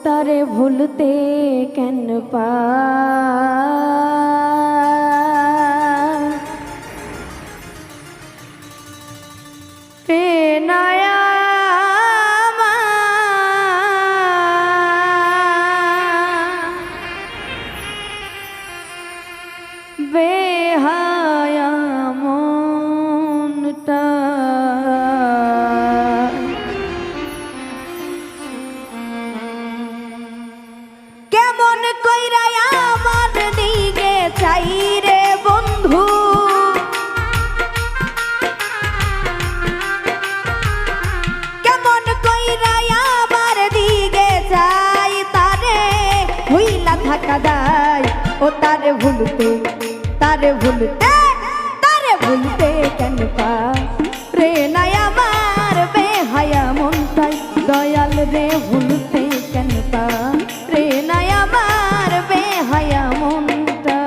তারে ভুলতে কেন পারে নায়া বেহায়া মনটা কেমন কইরা আমার দিকে চাই রে বন্ধু, কেমন কইরা আমার দিকে চাই তারে হইলা থাকা দায় ও তারে ভুলতে তারে ভুলতে তারে ভুলতে কেন পারে নাই আমার বেহায়া মনটাই দয়াল রে ভুলতে কেন পারে নাই আমার বেহায়া মনটা।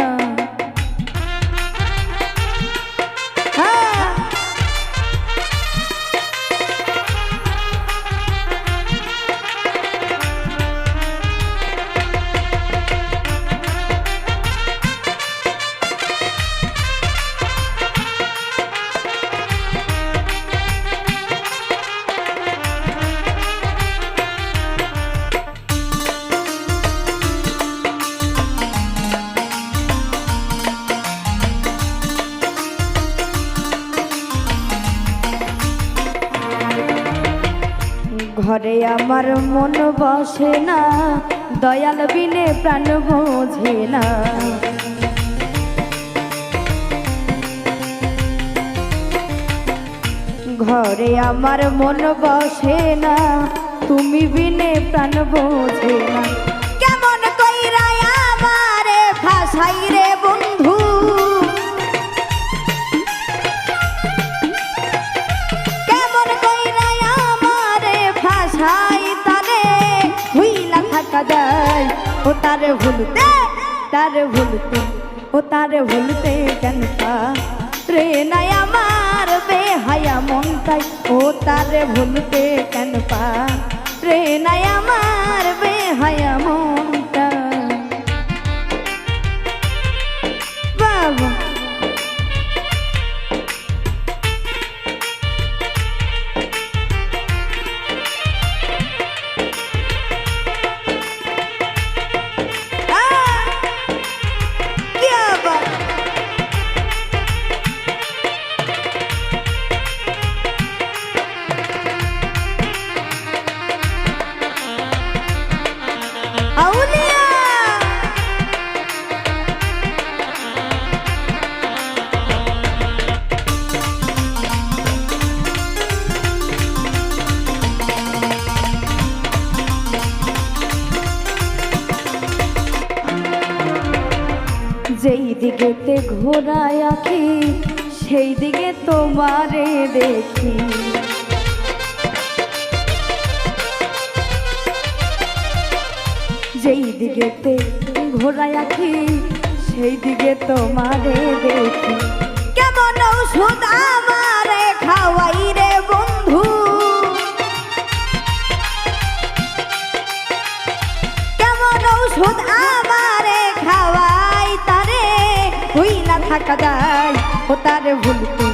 ঘরে আমার মন বসে না, দয়াল বিনে প্রাণ বোঝে না। ঘরে আমার মন বসে না, তুমি বিনে প্রাণ বোঝে না। কেমন কইরা আমারে ভাসাই রে বন্ধু, কেমন কইরা আমারে ভাসাই তারে হইলা থাকা যায় ও তারে ভুলতে তারে ভুলতে ও তারে ভুলতে কেন পারে নাই আমার বেহায়া মনটাই ও তারে ভুলতে কেন পারে নাই আমার বেহায়া মনটা। বাবা যেই দিকেতে ঘোরায় আঁখি সেই দিকে তোমারে দেখি, যেই দিকেতে ঘোরায় আঁখি সেই দিকে তোমারে দেখি। কেমন ঔষধ আমারে খাওয়াই রে বন্ধু, কেমন ঔষধ আমারে খাওয়াই তারে হইলা থাকা যায় ও তারে ভুলতে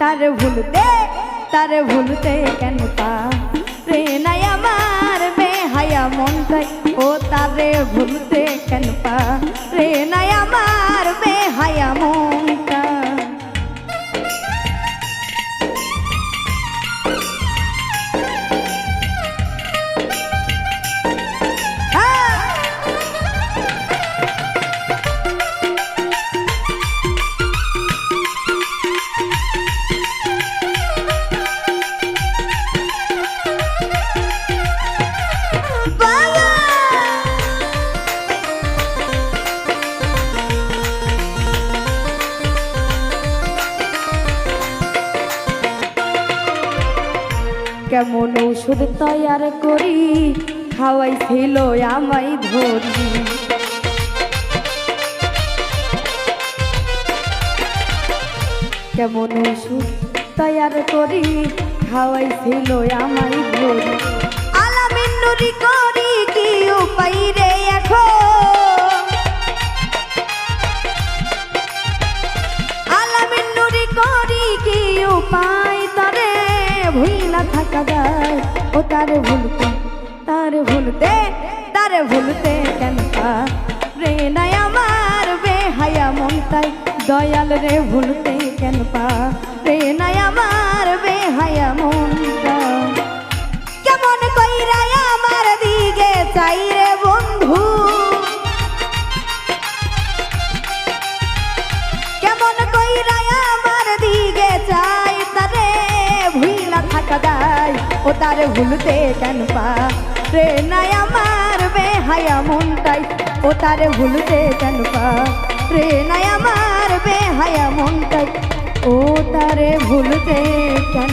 তারে ভুলতে তারে ভুলতে কেন পারে নাই আমার বেহায়া মনটাই ও তারে ভুলতে কেন পারে নাই আমার বেহায়া মনটা। কেমন ওষুধ তৈয়ার করি খাওয়াইছিল আমায় ধরি, কেমন ওষুধ তৈয়ার করি খাওয়াইছিল আমায় ধরি। আলামিন নুরি করি কি উপায় রে এখন আলামিন নুরি করি কি উপায় তারে ভুইলা থাকা যায় ও তারে ভুলতে কেন রে নাই আমার বেহায়া মনটাই দয়াল রে ভুলতে কেন রে নাই আমার বেহায়া মনটা কেমন কইরা আমার দিকে চাই রে বন্ধু কেমন কইরা আমার দিকে চাই তারে ভুইলা থাকা যায় ও তারে ভুলতে কেন রে নাই আমার বেহায়া মনটাই ও তারে ভুলতে কেন রে নাই আমার বেহায়া মনটাই ও তারে ভুলতে কেন